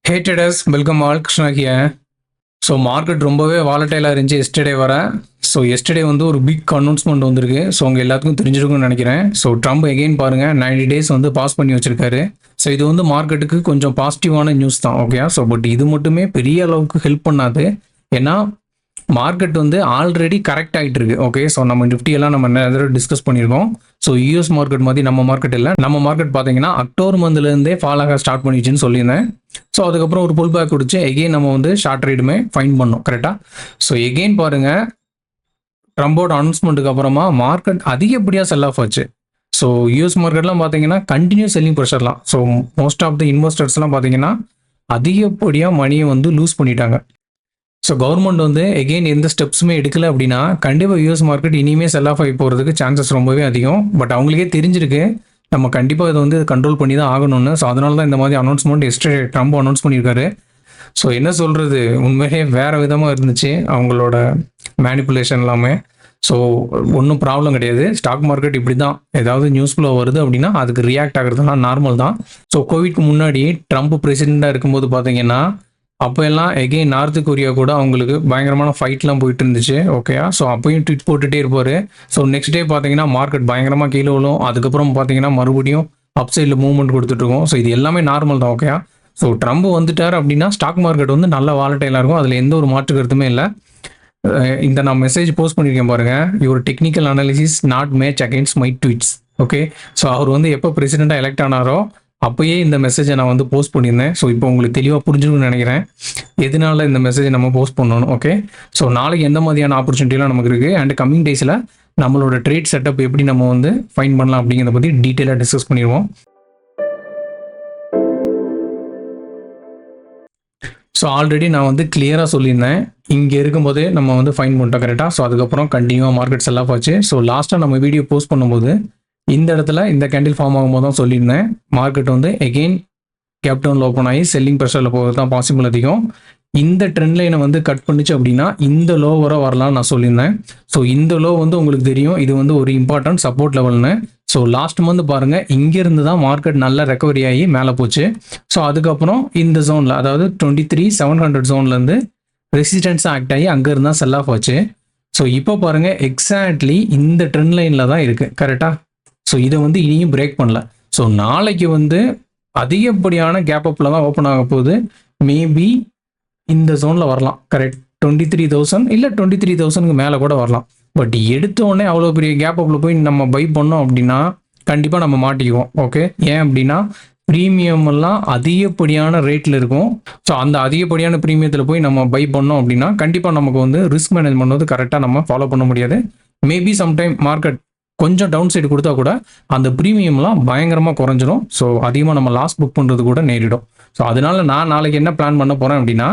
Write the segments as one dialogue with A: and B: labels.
A: Hey traders, welcome all. Krishna here. So market ரொம்பவே வாலட்டைலாக இருந்துச்சு yesterday வர. ஸோ எஸ்டர்டே வந்து ஒரு பிக் அனௌன்ஸ்மெண்ட் வந்திருக்கு. ஸோ உங்கள் எல்லாத்துக்கும் தெரிஞ்சிருக்கும்னு நினைக்கிறேன். ஸோ ட்ரம்ப் எகெயின் பாருங்கள் 90 டேஸ் வந்து பாஸ் பண்ணி வச்சிருக்காரு. ஸோ இது வந்து மார்க்கெட்டுக்கு கொஞ்சம் பாசிட்டிவான நியூஸ் தான், ஓகே. ஸோ பட் இது மட்டுமே பெரிய அளவுக்கு ஹெல்ப் பண்ணாது. ஏன்னா மார்க்கெட் வந்து ஆல்ரெடி கரெக்ட் ஆகிட்டு இருக்கு, ஓகே. ஸோ நம்ம நிஃப்டி எல்லாம் நம்ம நிறைய டிஸ்கஸ் பண்ணியிருக்கோம். ஸோ யூஎஸ் மார்க்கெட் மாதிரி நம்ம மார்க்கெட் இல்லை. நம்ம மார்க்கெட் பார்த்தீங்கன்னா அக்டோபர் மந்த்லேருந்தே ஃபால் ஆக ஸ்டார்ட் பண்ணிச்சுன்னு சொல்லியிருந்தேன். ஸோ அதுக்கப்புறம் ஒரு புல் பேக் குடிச்சு எகெயின் நம்ம வந்து ஷார்ட் ரைடுமே ஃபைன் பண்ணோம், கரெக்டாக. ஸோ எகெயின் பாருங்கள், ட்ரம்போட அனௌன்ஸ்மெண்ட்டுக்கு அப்புறமா மார்க்கெட் அதிகப்படியாக செல் ஆஃப் ஆச்சு. ஸோ யூஎஸ் மார்க்கெட்லாம் பார்த்தீங்கன்னா கண்டினியூஸ் செல்லிங் ப்ரெஷர்லாம். ஸோ மோஸ்ட் ஆஃப் த இன்வெஸ்டர்ஸ்லாம் பார்த்தீங்கன்னா அதிகப்படியாக மணியை வந்து லூஸ் பண்ணிட்டாங்க. ஸோ கவர்மெண்ட் வந்து எகெயின் எந்த ஸ்டெப்ஸுமே எடுக்கலை அப்படின்னா கண்டிப்பாக யூஎஸ் மார்க்கெட் இனிமேல் செல் ஆஃப் ஆகி போகிறதுக்கு சான்சஸ் ரொம்பவே அதிகம். பட் அவங்களுக்கே தெரிஞ்சிருக்கு நம்ம கண்டிப்பாக இதை வந்து கண்ட்ரோல் பண்ணி தான் ஆகணும்னு. ஸோ அதனால தான் இந்த மாதிரி அனௌன்ஸ்மெண்ட் எஸ்டர்டே ட்ரம்ப் அனௌன்ஸ் பண்ணியிருக்காரு. ஸோ என்ன சொல்கிறது, உண்மையிலே வேறு விதமாக இருந்துச்சு அவங்களோட மேனிப்புலேஷன் எல்லாமே. ஸோ ஒன்றும் ப்ராப்ளம் கிடையாது. ஸ்டாக் மார்க்கெட் இப்படி தான், ஏதாவது நியூஸ் ஃப்ளோ வருது அப்படின்னா அதுக்கு ரியாக்ட் ஆகிறதுலாம் நார்மல் தான். ஸோ கோவிட்க்கு முன்னாடி ட்ரம்ப் பிரசிடெண்ட்டாக இருக்கும்போது பார்த்தீங்கன்னா அப்போ எல்லாம் எகெயின் நார்த் கொரியா கூட அவங்களுக்கு பயங்கரமான ஃபைட்லாம் போயிட்டு இருந்துச்சு, ஓகேயா. ஸோ அப்போயும் ட்வீட் போட்டுகிட்டே இருப்பார். ஸோ நெக்ஸ்ட் டே பார்த்தீங்கன்னா மார்க்கெட் பயங்கரமாக கீழே விழும். அதுக்கப்புறம் பார்த்தீங்கன்னா மறுபடியும் அப் சைடில் மூவ்மெண்ட் கொடுத்துட்ருக்கோம். ஸோ இது எல்லாமே நார்மல் தான், ஓகேயா. ஸோ ட்ரம்ப் வந்துட்டார் அப்படின்னா ஸ்டாக் மார்க்கெட் வந்து நல்ல வாலட்டைலாக இருக்கும். அதில் எந்த ஒரு மாற்று கருத்துமே இல்லை. இந்த நான் மெசேஜ் போஸ்ட் பண்ணியிருக்கேன் பாருங்கள், your technical analysis not match against my tweets, okay. So அவர் வந்து எப்போ பிரசிடெண்ட்டாக எலெக்ட் ஆனாரோ அப்போயே இந்த மெசேஜை நான் வந்து போஸ்ட் பண்ணியிருந்தேன். ஸோ இப்போ உங்களுக்கு தெளிவாக புரிஞ்சுக்கணும்னு நினைக்கிறேன் எதனால இந்த மெசேஜை நம்ம போஸ்ட் பண்ணணும், ஓகே. ஸோ நாளைக்கு எந்த மாதிரியான ஆப்பர்ச்சுனிட்டிலாம் நமக்கு இருக்குது அண்ட் கம்மிங் டேஸில் நம்மளோட ட்ரேட் செட்டப் எப்படி நம்ம வந்து ஃபைன் பண்ணலாம் அப்படிங்கிறத பற்றி டீட்டெயிலாக டிஸ்கஸ் பண்ணிடுவோம். ஸோ ஆல்ரெடி நான் வந்து கிளியராக சொல்லியிருந்தேன், இங்கே இருக்கும்போதே நம்ம வந்து ஃபைன் பண்ணிட்டோம், கரெக்டாக. ஸோ அதுக்கப்புறம் கண்டினியூவாக மார்க்கெட் செல் ஆஃப் ஆச்சு. ஸோ லாஸ்ட்டாக நம்ம வீடியோ போஸ்ட் பண்ணும்போது இந்த இடத்துல இந்த கேண்டில் ஃபார்ம் ஆகும்போது தான் சொல்லியிருந்தேன் மார்க்கெட் வந்து எகெயின் கேப் டவுனில் ஓப்பன் ஆகி செல்லிங் ப்ரெஷரில் போகிறது தான் பாசிபிள் அதிகம். இந்த ட்ரெண்ட் லைனை வந்து கட் பண்ணிச்சு அப்படின்னா இந்த லோ வர வரலாம்னு நான் சொல்லியிருந்தேன். ஸோ இந்த லோ வந்து உங்களுக்கு தெரியும், இது வந்து ஒரு இம்பார்ட்டன்ட் சப்போர்ட் லெவல்னு. ஸோ லாஸ்ட் மந்த் பாருங்கள், இங்கேருந்து தான் மார்க்கெட் நல்லா ரெக்கவரி ஆகி மேலே போச்சு. ஸோ அதுக்கப்புறம் இந்த ஜோனில், அதாவது 23,700 ஜோன்லேருந்து ரெசிஸ்டன்ஸாக ஆக்ட் ஆகி அங்கேருந்து தான் செல் ஆஃப் ஆச்சு. ஸோ இப்போ பாருங்கள், எக்ஸாக்ட்லி இந்த ட்ரெண்ட் லைனில் தான் இருக்குது, கரெக்டாக. ஸோ இதை வந்து இனியும் பிரேக் பண்ணல. ஸோ நாளைக்கு வந்து அதிகப்படியான கேப் அப்பில் தான் ஓப்பன் ஆக போகுது. மேபி இந்த ஜோனில் வரலாம், கரெக்ட். 23,000 இல்லை 23,000க்கு மேலே கூட வரலாம். பட் எடுத்தோடனே அவ்வளோ பெரிய கேப் அப்பில் போய் நம்ம பை பண்ணோம் அப்படின்னா கண்டிப்பாக நம்ம மாட்டிக்குவோம், ஓகே. ஏன் அப்படின்னா ப்ரீமியம் எல்லாம் அதிகப்படியான ரேட்டில் இருக்கும். ஸோ அந்த அதிகப்படியான ப்ரீமியத்தில் போய் நம்ம பை பண்ணோம் அப்படின்னா கண்டிப்பாக நமக்கு வந்து ரிஸ்க் மேனேஜ்மெண்ட் வந்து கரெக்டாக நம்ம ஃபாலோ பண்ண முடியாது. மேபி சம்டைம் மார்க்கெட் கொஞ்சம் டவுன் சைடு கொடுத்தா கூட அந்த ப்ரீமியம்லாம் பயங்கரமாக குறைஞ்சிரும். ஸோ அதிகமாக நம்ம லாஸ் புக் பண்ணுறது கூட நேரிடும். ஸோ அதனால நான் நாளைக்கு என்ன பிளான் பண்ண போகிறேன் அப்படின்னா,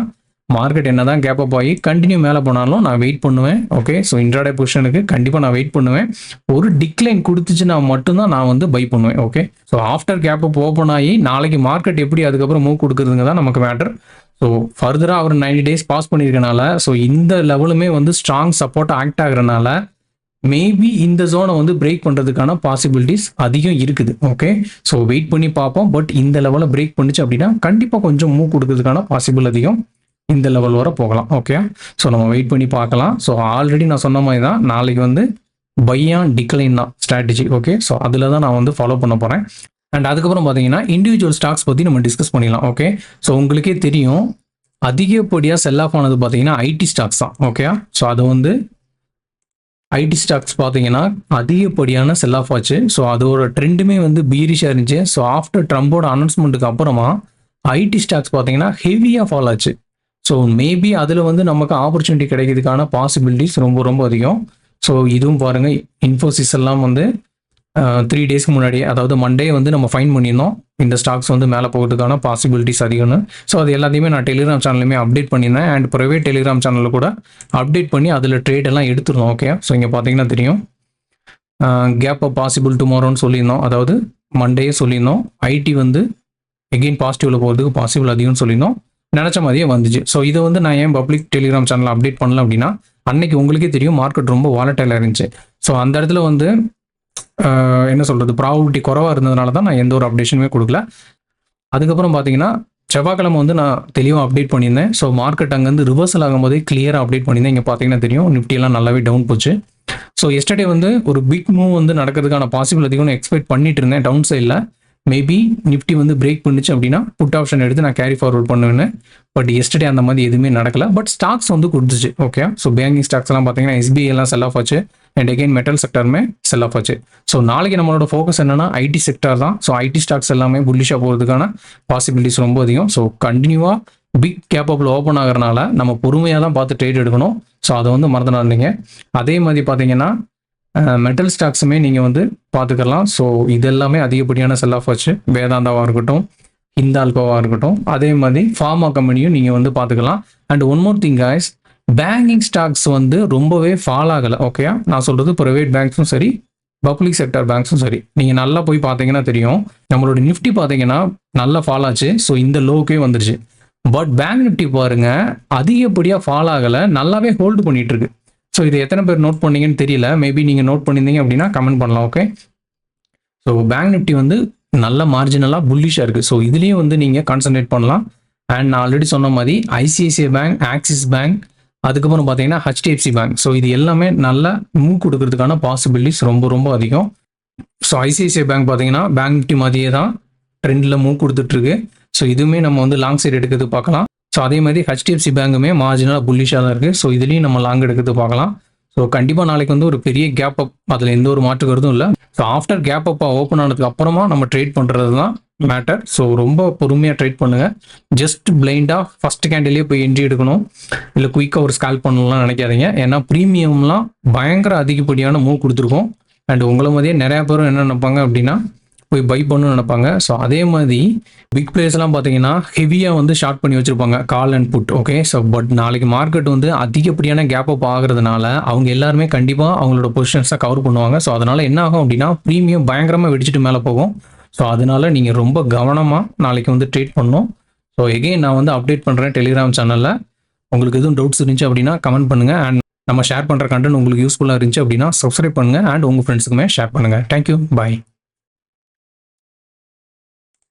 A: மார்க்கெட் என்ன தான் கேப் அப் ஆகி கண்டினியூ மேலே போனாலும் நான் வெயிட் பண்ணுவேன், ஓகே. ஸோ இன்ட்ராடே பொசிஷனுக்கு கண்டிப்பாக நான் வெயிட் பண்ணுவேன். ஒரு டிக்ளைன் கொடுத்துச்சுன்னா மட்டும்தான் நான் வந்து பை பண்ணுவேன், okay. So after gap up open ஆகி நாளைக்கு மார்க்கெட் எப்படி அதுக்கப்புறம் மூவ் கொடுக்குறதுங்க தான் நமக்கு மேட்டர். ஸோ ஃபர்தராக அவர் 90 டேஸ் பாஸ் பண்ணியிருக்கனால, ஸோ இந்த லெவலுமே வந்து ஸ்ட்ராங் சப்போர்ட் ஆக்ட் ஆகுறதுனால மேபி இந்த ஜோனை வந்து பிரேக் பண்ணுறதுக்கான பாசிபிலிட்டிஸ் அதிகம் இருக்குது, ஓகே. ஸோ வெயிட் பண்ணி பார்ப்போம். பட் இந்த லெவலில் பிரேக் பண்ணிச்சு அப்படின்னா கண்டிப்பாக கொஞ்சம் மூவ் கொடுக்கறதுக்கான பாசிபிள் அதிகம். இந்த லெவல் வர போகலாம், ஓகே. ஸோ நம்ம வெயிட் பண்ணி பார்க்கலாம். ஸோ ஆல்ரெடி நான் சொன்ன மாதிரி தான் நாளைக்கு வந்து பை ஆன் டிக்ளைன் தான் ஸ்ட்ராட்டஜி, ஓகே. ஸோ அதில் தான் நான் வந்து ஃபாலோ பண்ண போகிறேன். அண்ட் அதுக்கப்புறம் பார்த்தீங்கன்னா இண்டிவிஜுவல் ஸ்டாக்ஸ் பற்றி நம்ம டிஸ்கஸ் பண்ணிடலாம், ஓகே. ஸோ உங்களுக்கே தெரியும் அதிகப்படியாக செல் ஆஃப் ஆனது பார்த்தீங்கன்னா ஐடி ஸ்டாக்ஸ் தான், ஓகே. ஸோ அது வந்து ஐடி ஸ்டாக்ஸ் பார்த்தீங்கன்னா அதிகப்படியான செல் ஆஃப் ஆச்சு. ஸோ அதோட ட்ரெண்டுமே வந்து பீரிஷாக இருந்துச்சு. ஸோ ஆஃப்டர் ட்ரம்போட அனௌன்ஸ்மெண்ட்டுக்கு அப்புறமா ஐடி ஸ்டாக்ஸ் பார்த்தீங்கன்னா ஹெவியாக ஃபால் ஆச்சு. ஸோ மேபி அதில் வந்து நமக்கு ஆப்பர்ச்சுனிட்டி கிடைக்கிறதுக்கான பாசிபிலிட்டிஸ் ரொம்ப ரொம்ப அதிகம். ஸோ இதுவும் பாருங்கள், இன்ஃபோசிஸ் எல்லாம் வந்து 3 டேஸ்க்கு முன்னாடி, அதாவது மண்டே வந்து நம்ம ஃபைன் பண்ணியிருந்தோம் இந்த ஸ்டாக்ஸ் வந்து மேலே போகிறதுக்கான பாசிபிலிட்டிஸ் அதிகம்னு. ஸோ அது எல்லாத்தையுமே நான் டெலிகிராம் சேனல்லையுமே அப்டேட் பண்ணியிருந்தேன். அண்ட் ப்ரைவேட் டெலிகிராம் சேனலில் கூட அப்டேட் பண்ணி அதில் ட்ரேட் எல்லாம் எடுத்துருந்தோம், ஓகே. ஸோ இங்கே பார்த்தீங்கன்னா தெரியும், கேப் அப் பாசிபிள் டுமாரோன்னு சொல்லியிருந்தோம். அதாவது மண்டே சொல்லியிருந்தோம் ஐடி வந்து எகெயின் பாசிட்டிவில் போகிறதுக்கு பாசிபிள் அதிகம்னு சொல்லியிருந்தோம். நினச்ச மாதிரியே வந்துச்சு. ஸோ இதை வந்து நான் ஏன் பப்ளிக் டெலிகிராம் சேனலில் அப்டேட் பண்ணல அப்படின்னா, அன்னைக்கு உங்களுக்கே தெரியும் மார்க்கெட் ரொம்ப வாலட்டைலாக இருந்துச்சு. ஸோ அந்த இடத்துல வந்து என்ன சொல்கிறது, ப்ராபபிலிட்டி குறவாக இருந்ததுனால தான் நான் எந்த ஒரு அப்டேஷனுமே கொடுக்கல. அதுக்கப்புறம் பார்த்தீங்கன்னா செவ்வாய்க்கிழமை வந்து நான் தெளிவாக அப்டேட் பண்ணியிருந்தேன். ஸோ மார்க்கெட் அங்கேருந்து ரிவர்சல் ஆகும்போதே கிளியராக அப்டேட் பண்ணியிருந்தேன். இங்கே பார்த்தீங்கன்னா தெரியும் நிஃப்டியெல்லாம் நல்லாவே டவுன் போச்சு. ஸோ எஸ்டர்டே வந்து ஒரு பிக் மூவ் வந்து நடக்கிறதுக்கான பாசிபிலிட்டியும் எக்ஸ்பெக்ட் பண்ணிட்டு இருந்தேன் டவுன் சைடில். மேபி நிஃப்டி வந்து பிரேக் பண்ணுச்சு அப்படின்னா புட் ஆப்ஷன் எடுத்து நான் கேரி ஃபார்வர்ட் பண்ணுவேன். பட் எஸ்டர்டே அந்த மாதிரி எதுவுமே நடக்கல. பட் ஸ்டாக்ஸ் வந்து கொடுத்துச்சு. ஓகே, ஸோ பேங்கிங் ஸ்டாக்ஸ் எல்லாம் பார்த்தீங்கன்னா எஸ்பிஐ எல்லாம் செல் ஆஃப் ஆச்சு. அண்ட் அகைன் மெட்டல் செக்டருமே செல் ஆஃப் ஆச்சு. ஸோ நாளைக்கு நம்மளோட ஃபோக்கஸ் என்னன்னா ஐடி செக்டர் தான். ஸோ ஐடி ஸ்டாக்ஸ் எல்லாமே புல்லிஷாக போகிறதுக்கான பாசிபிலிட்டிஸ் ரொம்ப அதிகம். ஸோ கண்டினியூவாக பிக் கேப்பபிள் ஓப்பன் ஆகிறனால நம்ம பொறுமையாக தான் பார்த்து ட்ரேட் எடுக்கணும். ஸோ அதை வந்து மறந்துடாதீங்க. அதே மாதிரி பார்த்தீங்கன்னா மெட்டல் ஸ்டாக்ஸுமே நீங்கள் வந்து பார்த்துக்கலாம். ஸோ இது எல்லாமே அதிகப்படியான செல் ஆஃப் ஆச்சு. வேதாந்தாவாக இருக்கட்டும், ஹிந்தால்கோவாக இருக்கட்டும், அதே மாதிரி ஃபார்மா கம்பெனியும் நீங்கள் வந்து பார்த்துக்கலாம். And one more thing guys, banking stocks வந்து ரொம்பவே ஃபால் ஆகலை. ஓகே, நான் சொல்கிறது ப்ரைவேட் பேங்க்ஸும் சரி, பப்ளிக் செக்டர் பேங்க்ஸும் சரி, நீங்கள் நல்லா போய் பார்த்தீங்கன்னா தெரியும். நம்மளோட நிஃப்டி பார்த்தீங்கன்னா நல்லா ஃபால் ஆச்சு. ஸோ இந்த லோக்கே வந்துருச்சு. பட் பேங்க் நிஃப்டி பாருங்க அதிகப்படியாக ஃபால் ஆகலை, நல்லாவே ஹோல்டு பண்ணிட்டு இருக்கு. ஸோ இது எத்தனை பேர் நோட் பண்ணீங்கன்னு தெரியல. மேபி நீங்கள் நோட் பண்ணியிருந்தீங்க அப்படின்னா கமெண்ட் பண்ணலாம். ஓகே, ஸோ பேங்க் நிஃப்டி வந்து நல்ல மார்ஜினலாக புல்லிஷாக இருக்குது. ஸோ இதுலேயும் வந்து நீங்கள் கான்சன்ட்ரேட் பண்ணலாம். அண்ட் நான் ஆல்ரெடி சொன்ன மாதிரி ஐசிஐசிஐ பேங்க், ஆக்சிஸ் பேங்க், அதுக்கப்புறம் பார்த்தீங்கன்னா ஹெச்டிஎஃப்சி பேங்க். ஸோ இது எல்லாமே நல்ல மூவ் கொடுக்கறதுக்கான பாசிபிலிட்டிஸ் ரொம்ப ரொம்ப அதிகம். ஸோ ஐசிஐசிஐ பேங்க் பார்த்தீங்கன்னா பேங்க் நிஃப்டி மாதிரியே தான் ட்ரெண்டில் மூவ் கொடுத்துட்ருக்கு. ஸோ இதுவுமே நம்ம வந்து லாங் சைடு எடுக்கிறது பார்க்கலாம். ஸோ அதே மாதிரி ஹெச்டிஎஃப்சி பேங்குமே மார்ஜினலாக புல்லிஷாக தான் இருக்குது. ஸோ இதுலேயும் நம்ம லாங் எடுக்கிறது பார்க்கலாம். ஸோ கண்டிப்பாக நாளைக்கு வந்து ஒரு பெரிய கேப் அப், அதில் எந்த ஒரு மாற்று கருத்தும் இல்லை. So after gap up open ஆனதுக்கு அப்புறமா நம்ம ட்ரேட் பண்ணுறது தான் மேட்டர். ஸோ ரொம்ப பொறுமையாக ட்ரேட் பண்ணுங்கள். ஜஸ்ட் பிளைண்டாக ஃபஸ்ட் கேண்டிலே போய் என்ட்ரி எடுக்கணும், இல்லை குயிக்காக ஒரு ஸ்கால் பண்ணணும்லாம் நினைக்காதீங்க. ஏன்னா ப்ரீமியம்லாம் பயங்கர அதிகப்படியான மூவ் கொடுத்துருக்கோம். அண்ட் உங்களை மாதிரியே நிறையா பேரும் என்ன நினைப்பாங்க அப்படின்னா போய் பை பண்ணணும்னு நினைப்பாங்க. ஸோ அதே மாதிரி பிக் பிளேஸ்லாம் பார்த்தீங்கன்னா ஹெவியாக வந்து ஷார்ட் பண்ணி வச்சுருப்பாங்க call and put. Okay, so but நாளைக்கு மார்க்கெட் வந்து அதிகப்படியான கேப் அப் ஆகிறதுனால அவங்க எல்லாருமே கண்டிப்பாக அவங்களோட பொசிஷன்ஸை கவர் பண்ணுவாங்க. ஸோ அதனால் என்ன ஆகும் அப்படின்னா ப்ரீமியம் பயங்கரமாக வெடிச்சிட்டு மேலே போகும். ஸோ அதனால் நீங்கள் ரொம்ப கவனமாக நாளைக்கு வந்து ட்ரேட் பண்ணணும். ஸோ எகெயின் நான் வந்து அப்டேட் பண்ணுறேன் டெலிகிராம் சேனலில். உங்களுக்கு எதுவும் டவுட்ஸ் இருந்துச்சு அப்படின்னா கமெண்ட் பண்ணுங்கள். அண்ட் நம்ம ஷேர் பண்ணுற கண்டென்ட் உங்களுக்கு யூஸ்ஃபுல்லாக இருந்துச்சு அப்படின்னா சப்ஸ்கிரைப் பண்ணுங்கள். அண்ட் உங்கள் ஃப்ரெண்ட்ஸுக்குமே ஷேர் பண்ணுங்கள். தேங்க்யூ, பாய்.